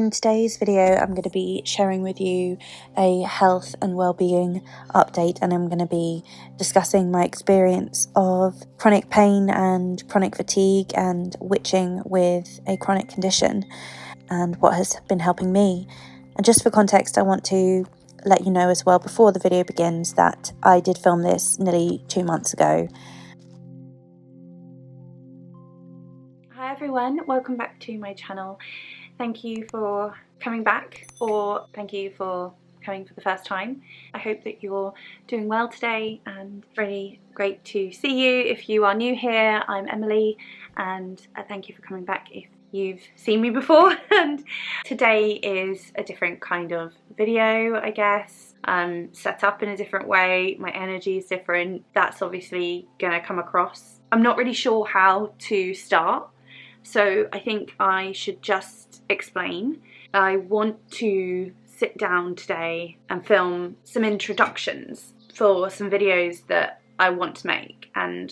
In today's video, I'm going to be sharing with you a health and well-being update, and I'm going to be discussing my experience of chronic pain and chronic fatigue and witching with a chronic condition and what has been helping me. And just for context, I want to let you know as well before the video begins that I did film this nearly 2 months ago. Hi everyone, welcome back to my channel. Thank you for coming back, or thank you for coming for the first time. I hope that you're doing well today, and really great to see you. If you are new here, I'm Emily, and thank you for coming back if you've seen me before. And today is a different kind of video, I guess. Set up in a different way, my energy is different. That's obviously gonna come across. I'm not really sure how to start, so I think I should just explain. I want to sit down today and film some introductions for some videos that I want to make, and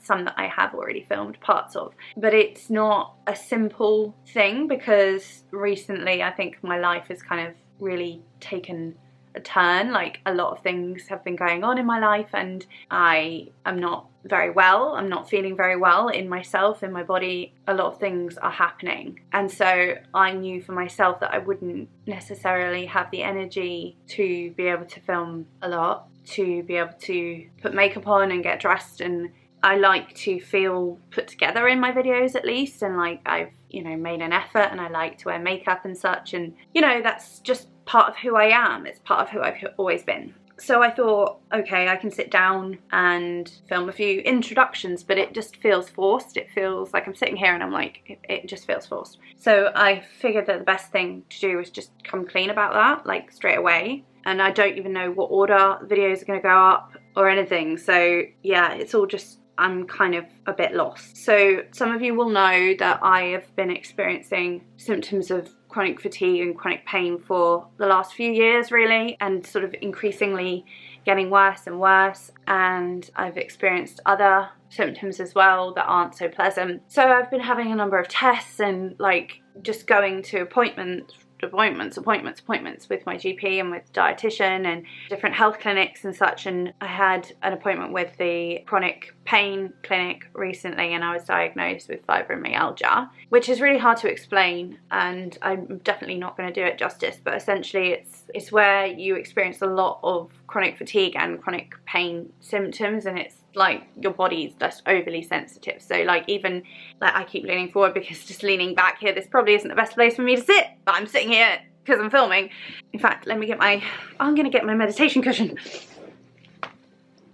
some that I have already filmed parts of. But it's not a simple thing, because recently I think my life has kind of really taken a turn. Like, a lot of things have been going on in my life, and I am not very well. I'm not feeling very well in myself, in my body. A lot of things are happening, and so I knew for myself that I wouldn't necessarily have the energy to be able to film a lot, to be able to put makeup on and get dressed, and I like to feel put together in my videos at least, and like I've, you know, made an effort, and I like to wear makeup and such, and you know, that's just part of who I am. It's part of who I've always been. So I thought, okay, I can sit down and film a few introductions, but it just feels forced. It feels like I'm sitting here and I'm like, it just feels forced. So I figured that the best thing to do was just come clean about that, like straight away. And I don't even know what order the videos are going to go up or anything. So yeah, it's all just, I'm kind of a bit lost. So some of you will know that I have been experiencing symptoms of chronic fatigue and chronic pain for the last few years, really, and sort of increasingly getting worse and worse. And I've experienced other symptoms as well that aren't so pleasant. So I've been having a number of tests and like just going to appointments with my GP and with dietitian and different health clinics and such. And I had an appointment with the chronic pain clinic recently, and I was diagnosed with fibromyalgia, which is really hard to explain, and I'm definitely not going to do it justice. But essentially it's where you experience a lot of chronic fatigue and chronic pain symptoms, and it's like your body's just overly sensitive. So like, even like, I keep leaning forward because just leaning back here, this probably isn't the best place for me to sit, but I'm sitting here because I'm filming. In fact, let me get I'm gonna get my meditation cushion.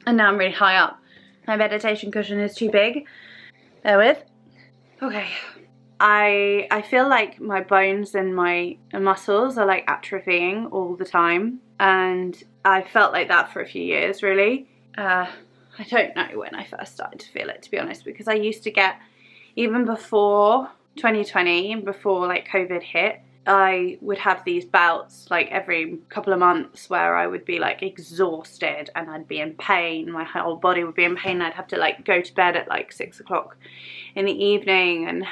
And now I'm really high up. My meditation cushion is too big. Bear with. Okay. I feel like my bones and my muscles are like atrophying all the time, and I felt like that for a few years, really. I don't know when I first started to feel it, to be honest, because I used to get, even before 2020 and before like COVID hit, I would have these bouts like every couple of months where I would be like exhausted and I'd be in pain. My whole body would be in pain. I'd have to like go to bed at like 6 o'clock in the evening, and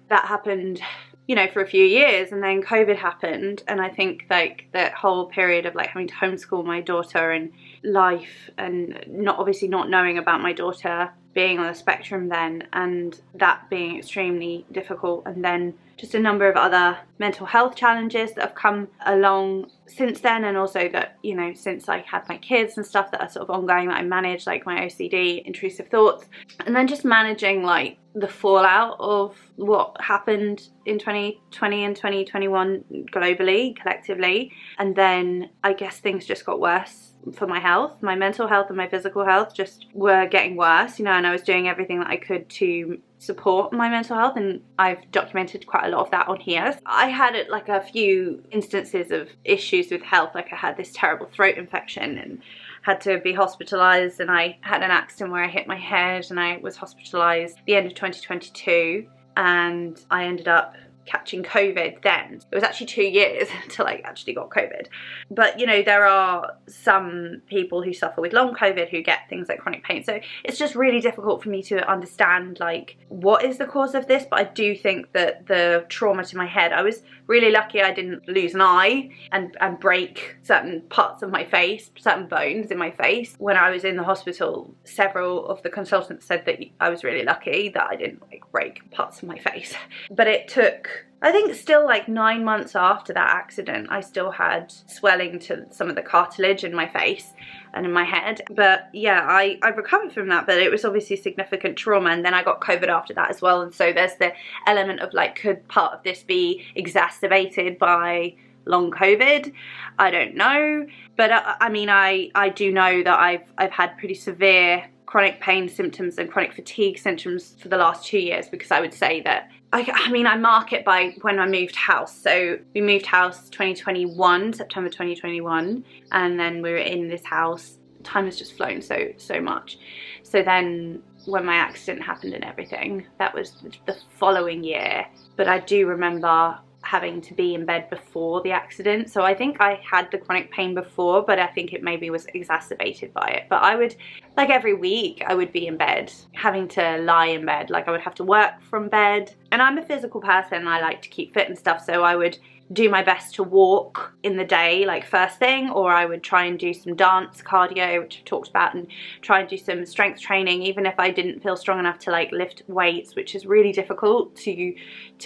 that happened, you know, for a few years. And then COVID happened, and I think like that whole period of like having to homeschool my daughter and life, and obviously not knowing about my daughter being on the spectrum then, and that being extremely difficult, and then just a number of other mental health challenges that have come along since then, and also that, you know, since I had my kids and stuff that are sort of ongoing, that I manage, like my OCD, intrusive thoughts, and then just managing like the fallout of what happened in 2020 and 2021 globally, collectively. And then I guess things just got worse for my health. My mental health and my physical health just were getting worse, you know, and I was doing everything that I could to support my mental health, and I've documented quite a lot of that on here. I had like a few instances of issues with health, like I had this terrible throat infection and had to be hospitalized, and I had an accident where I hit my head and I was hospitalized at the end of 2022, and I ended up catching COVID then. It was actually 2 years until I actually got COVID. But you know, there are some people who suffer with long COVID who get things like chronic pain. So it's just really difficult for me to understand like what is the cause of this. But I do think that the trauma to my head, I was really lucky I didn't lose an eye and break certain parts of my face, certain bones in my face. When I was in the hospital, several of the consultants said that I was really lucky that I didn't like break parts of my face. But it took, I think, still like 9 months after that accident, I still had swelling to some of the cartilage in my face and in my head. But yeah, I recovered from that, but it was obviously significant trauma, and then I got COVID after that as well. And so there's the element of like, could part of this be exacerbated by long COVID? I don't know. But I mean, I do know that I've had pretty severe chronic pain symptoms and chronic fatigue symptoms for the last 2 years, because I would say that I mean, I mark it by when I moved house. So we moved house 2021, September 2021, and then we were in this house. Time has just flown so much. So then when my accident happened and everything, that was the following year. But I do remember having to be in bed before the accident. So I think I had the chronic pain before, but I think it maybe was exacerbated by it. But I would, like every week, I would be in bed, having to lie in bed. Like I would have to work from bed. And I'm a physical person, I like to keep fit and stuff, so I would do my best to walk in the day, like first thing, or I would try and do some dance, cardio, which I've talked about, and try and do some strength training, even if I didn't feel strong enough to like lift weights, which is really difficult to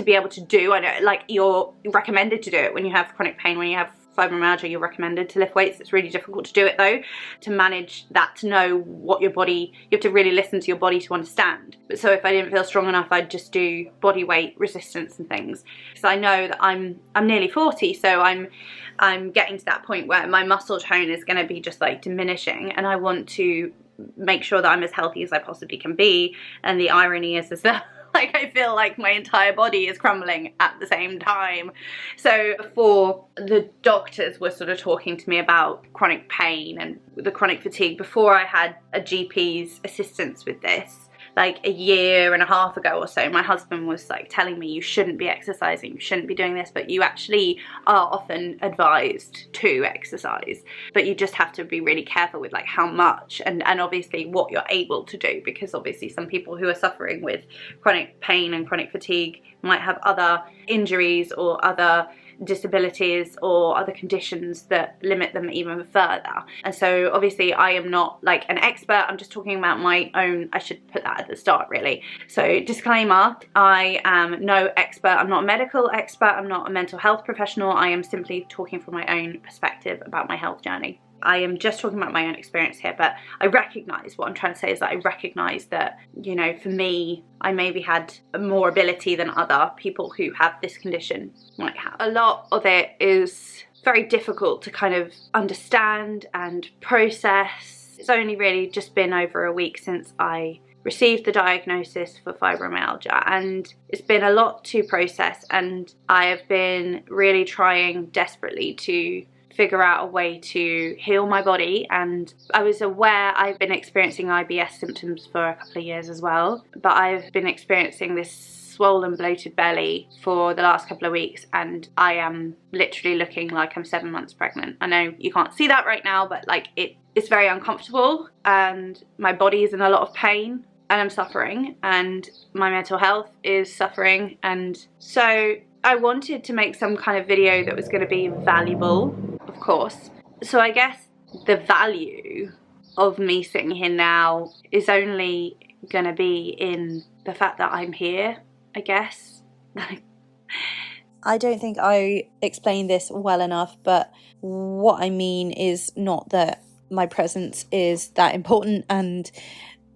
be able to do. I know, like, you're recommended to do it when you have chronic pain, when you have fibromyalgia, you're recommended to lift weights. It's really difficult to do it though, to manage that, to know what your body, you have to really listen to your body to understand. But so if I didn't feel strong enough, I'd just do body weight resistance and things. So I know that I'm nearly 40, so I'm getting to that point where my muscle tone is going to be just like diminishing, and I want to make sure that I'm as healthy as I possibly can be. And the irony is that like, I feel like my entire body is crumbling at the same time. So before the doctors were sort of talking to me about chronic pain and the chronic fatigue, before I had a GP's assistance with this, like a year and a half ago or so, my husband was like telling me, you shouldn't be exercising, you shouldn't be doing this, but you actually are often advised to exercise, but you just have to be really careful with like how much and obviously what you're able to do, because obviously some people who are suffering with chronic pain and chronic fatigue might have other injuries or other disabilities or other conditions that limit them even further. And so obviously I am not like an expert, I'm just talking about my own, I should put that at the start really. So disclaimer, I am no expert, I'm not a medical expert, I'm not a mental health professional, I am simply talking from my own perspective about my health journey. I am just talking about my own experience here, but I recognise, what I'm trying to say is that I recognise that, you know, for me, I maybe had more ability than other people who have this condition might have. A lot of it is very difficult to kind of understand and process. It's only really just been over a week since I received the diagnosis for fibromyalgia, and it's been a lot to process, and I have been really trying desperately to figure out a way to heal my body. And I was aware I've been experiencing IBS symptoms for a couple of years as well, but I've been experiencing this swollen, bloated belly for the last couple of weeks, and I am literally looking like I'm 7 months pregnant. I know you can't see that right now, but like it's very uncomfortable, and my body is in a lot of pain, and I'm suffering, and my mental health is suffering. And so I wanted to make some kind of video that was going to be valuable, of course. So I guess the value of me sitting here now is only going to be in the fact that I'm here, I guess. I don't think I explained this well enough, but what I mean is not that my presence is that important and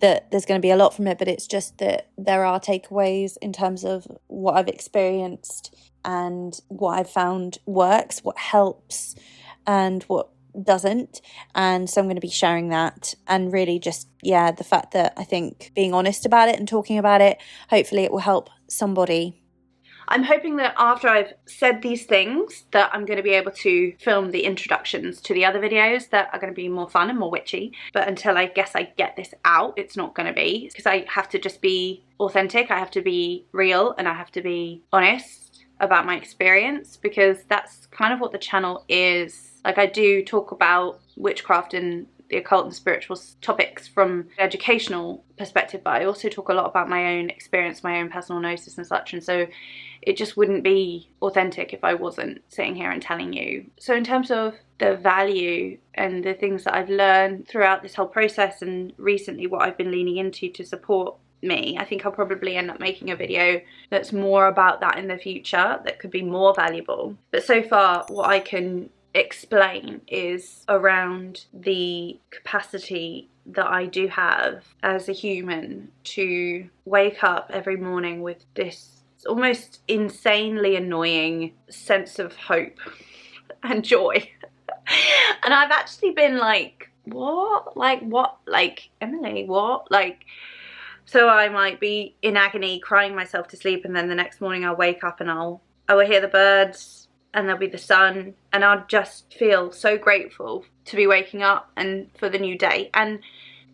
that there's going to be a lot from it, but it's just that there are takeaways in terms of what I've experienced and what I've found works, what helps and what doesn't. And so I'm going to be sharing that, and really just, yeah, the fact that I think being honest about it and talking about it, hopefully it will help somebody. I'm hoping that after I've said these things that I'm going to be able to film the introductions to the other videos that are going to be more fun and more witchy. But until I guess I get this out, it's not going to be, because I have to just be authentic, I have to be real, and I have to be honest about my experience, because that's kind of what the channel is. Like, I do talk about witchcraft and the occult and spiritual topics from an educational perspective, but I also talk a lot about my own experience, my own personal gnosis and such. And so it just wouldn't be authentic if I wasn't sitting here and telling you. So in terms of the value and the things that I've learned throughout this whole process, and recently what I've been leaning into to support me, I think I'll probably end up making a video that's more about that in the future, that could be more valuable. But so far what I can explain is around the capacity that I do have as a human to wake up every morning with this almost insanely annoying sense of hope and joy. And I've actually been like, what? Like, what? Like, Emily, what? Like, so I might be in agony crying myself to sleep, and then the next morning I'll wake up and I will hear the birds and there'll be the sun, and I'll just feel so grateful to be waking up and for the new day. And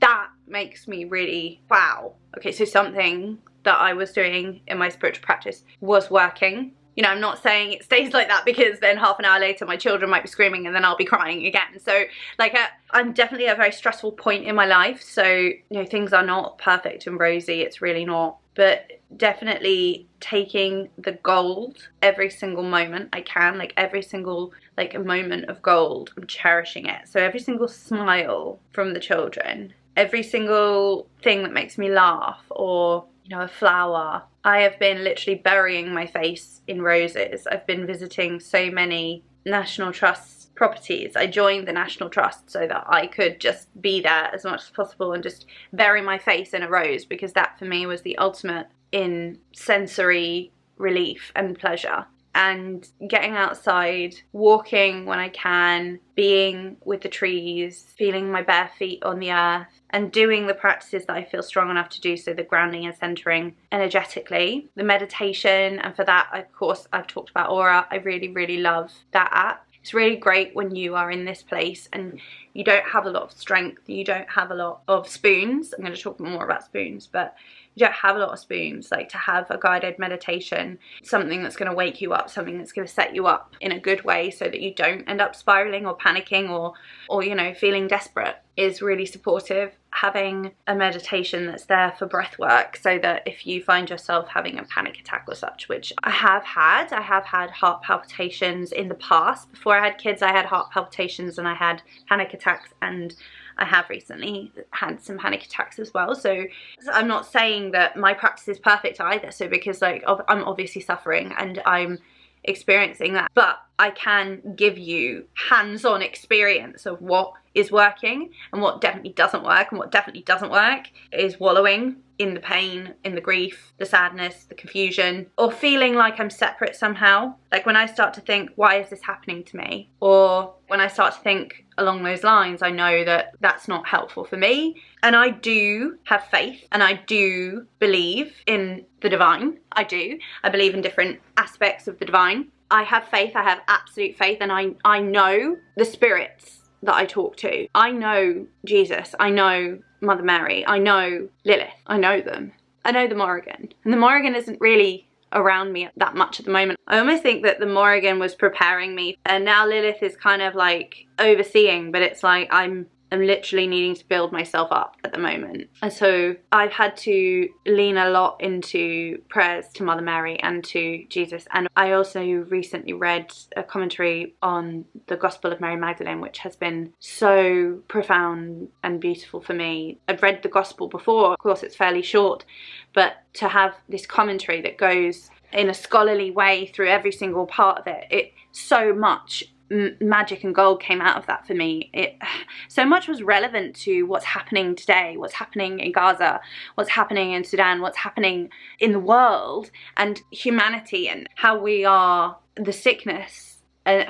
that makes me really, wow. Okay, so something that I was doing in my spiritual practice was working. You know, I'm not saying it stays like that, because then half an hour later my children might be screaming and then I'll be crying again. So like I'm definitely at a very stressful point in my life. So, you know, things are not perfect and rosy. It's really not. But definitely taking the gold every single moment I can, like every single like a moment of gold, I'm cherishing it. So every single smile from the children, every single thing that makes me laugh, or you know, a flower. I have been literally burying my face in roses. I've been visiting so many National Trust properties. I joined the National Trust so that I could just be there as much as possible and just bury my face in a rose, because that for me was the ultimate in sensory relief and pleasure. And getting outside, walking when I can, being with the trees, feeling my bare feet on the earth, and doing the practices that I feel strong enough to do, so the grounding and centering energetically, the meditation. And for that, of course, I've talked about Aura. I really, really love that app. It's really great when you are in this place and you don't have a lot of strength, you don't have a lot of spoons. I'm going to talk more about spoons, but you don't have a lot of spoons, like to have a guided meditation, something that's going to wake you up, something that's going to set you up in a good way so that you don't end up spiraling or panicking or you know, feeling desperate, is really supportive. Having a meditation that's there for breath work, so that if you find yourself having a panic attack or such, which I have had heart palpitations in the past. Before I had kids, I had heart palpitations and I had panic attacks, and I have recently had some panic attacks as well. So I'm not saying that my practice is perfect either, so because like I'm obviously suffering and I'm experiencing that, but I can give you hands-on experience of what is working and what definitely doesn't work. And what definitely doesn't work is wallowing in the pain, in the grief, the sadness, the confusion, or feeling like I'm separate somehow. Like when I start to think, why is this happening to me? Or when I start to think along those lines, I know that that's not helpful for me. And I do have faith, and I do believe in the divine. I do. I believe in different aspects of the divine. I have faith, I have absolute faith, and I know the spirits that I talk to. I know Jesus, I know Mother Mary, I know Lilith, I know them. I know the Morrigan. And the Morrigan isn't really around me that much at the moment. I almost think that the Morrigan was preparing me, and now Lilith is kind of like overseeing, but it's like I'm literally needing to build myself up at the moment. And so I've had to lean a lot into prayers to Mother Mary and to Jesus. And I also recently read a commentary on the Gospel of Mary Magdalene, which has been so profound and beautiful for me. I've read the Gospel before, of course it's fairly short, but to have this commentary that goes in a scholarly way through every single part of it, so much magic and gold came out of that for me. So much was relevant to what's happening today, what's happening in Gaza, what's happening in Sudan, what's happening in the world, and humanity, and how we are the sickness, and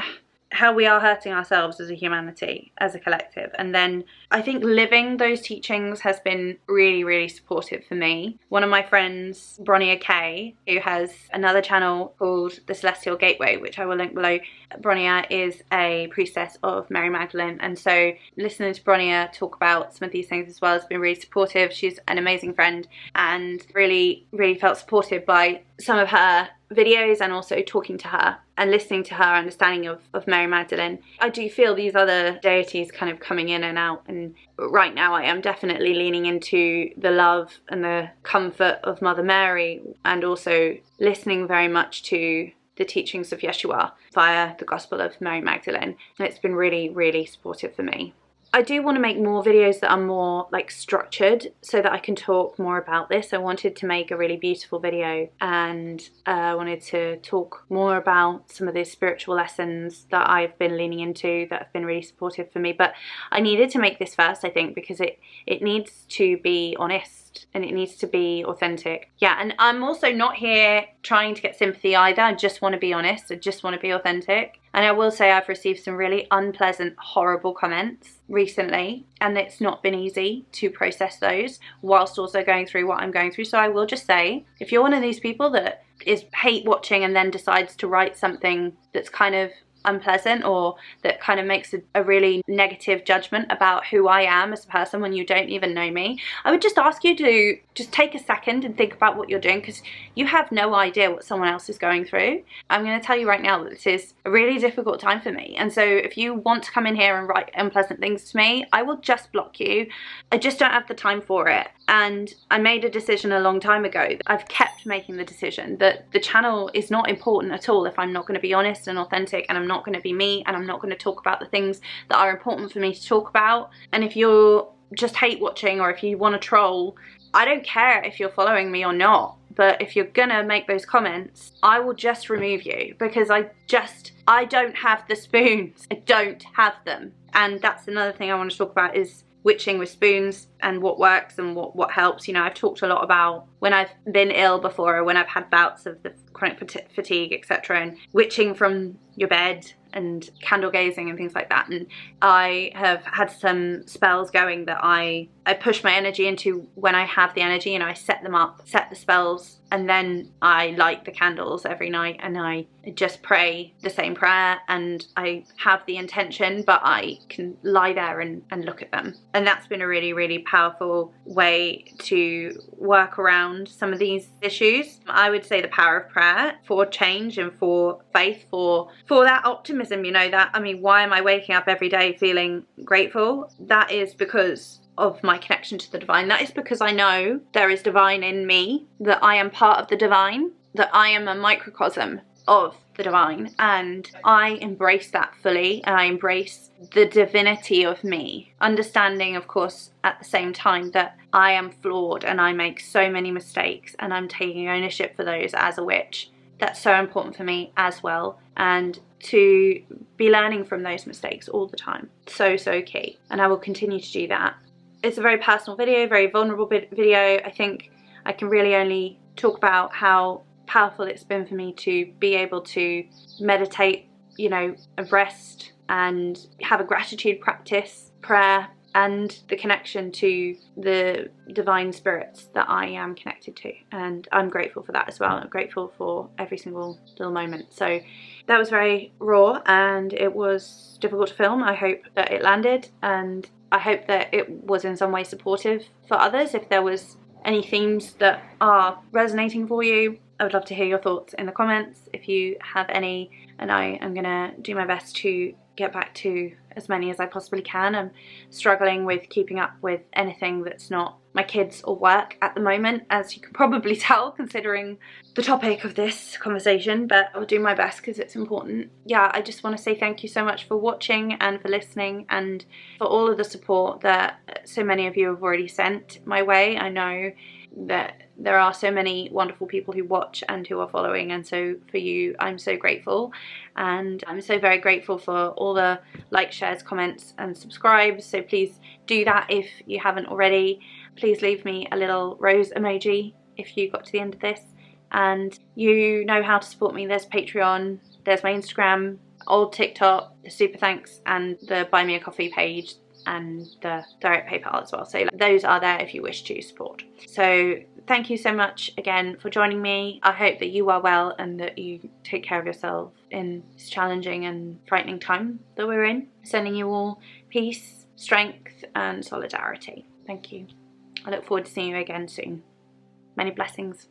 how we are hurting ourselves as a humanity, as a collective. And then I think living those teachings has been really, really supportive for me. One of my friends, Bronia Kay, who has another channel called The Celestial Gateway, which I will link below. Bronia is a priestess of Mary Magdalene, and so listening to Bronia talk about some of these things as well has been really supportive. She's an amazing friend, and really, really felt supported by some of her videos and also talking to her and listening to her understanding of Mary Magdalene, I do feel these other deities kind of coming in and out, and right now I am definitely leaning into the love and the comfort of Mother Mary, and also listening very much to the teachings of Yeshua via the Gospel of Mary Magdalene, and it's been really, really supportive for me. I do want to make more videos that are more like structured so that I can talk more about this. I wanted to make a really beautiful video, and I wanted to talk more about some of these spiritual lessons that I've been leaning into that have been really supportive for me. But I needed to make this first, I think, because it needs to be honest and it needs to be authentic. Yeah, and I'm also not here trying to get sympathy either. I just want to be honest. I just want to be authentic. And I will say I've received some really unpleasant, horrible comments recently, and it's not been easy to process those whilst also going through what I'm going through. So I will just say, if you're one of these people that is hate watching and then decides to write something that's kind of unpleasant or that kind of makes a really negative judgment about who I am as a person when you don't even know me, I would just ask you to just take a second and think about what you're doing, because you have no idea what someone else is going through. I'm going to tell you right now that this is a really difficult time for me, and so if you want to come in here and write unpleasant things to me, I will just block you. I just don't have the time for it. And I made a decision a long time ago. I've kept making the decision that the channel is not important at all if I'm not going to be honest and authentic, and I'm not going to be me, and I'm not going to talk about the things that are important for me to talk about. And if you're just hate watching, or if you want to troll, I don't care if you're following me or not, but if you're gonna make those comments, I will just remove you, because I don't have the spoons. I don't have them. And that's another thing I want to talk about, is witching with spoons and what works and what helps. You know, I've talked a lot about when I've been ill before, or when I've had bouts of the chronic fatigue, etc., and witching from your bed and candle gazing and things like that. And I have had some spells going that I push my energy into when I have the energy, and I set them up, set the spells, and then I light the candles every night and I just pray the same prayer, and I have the intention, but I can lie there and look at them. And that's been a really, really powerful way to work around some of these issues. I would say the power of prayer for change and for faith, for that optimism, you know, that, I mean, why am I waking up every day feeling grateful? That is because of my connection to the divine. That is because I know there is divine in me, that I am part of the divine, that I am a microcosm of the divine, and I embrace that fully, and I embrace the divinity of me, understanding, of course, at the same time that I am flawed and I make so many mistakes, and I'm taking ownership for those as a witch. That's so important for me as well, and to be learning from those mistakes all the time. So key, and I will continue to do that. It's a very personal video, very vulnerable video. I think I can really only talk about how powerful it's been for me to be able to meditate, you know, and rest and have a gratitude practice, prayer, and the connection to the divine spirits that I am connected to. And I'm grateful for that as well. I'm grateful for every single little moment. So that was very raw and it was difficult to film. I hope that it landed, and I hope that it was in some way supportive for others. If there was any themes that are resonating for you, I would love to hear your thoughts in the comments if you have any, and I am gonna do my best to get back to as many as I possibly can. I'm struggling with keeping up with anything that's not my kids or work at the moment, as you can probably tell considering the topic of this conversation, but I'll do my best because it's important. Yeah, I just want to say thank you so much for watching and for listening, and for all of the support that so many of you have already sent my way. I know that there are so many wonderful people who watch and who are following, and so for you I'm so grateful, and I'm so very grateful for all the likes, shares, comments and subscribes. So please do that if you haven't already. Please leave me a little rose emoji if you got to the end of this, and you know how to support me. There's Patreon, there's my Instagram, old TikTok, the super thanks, and the buy me a coffee page, and the direct PayPal as well. So those are there if you wish to support. So thank you so much again for joining me. I hope that you are well and that you take care of yourself in this challenging and frightening time that we're in. Sending you all peace, strength and solidarity. Thank you. I look forward to seeing you again soon. Many blessings.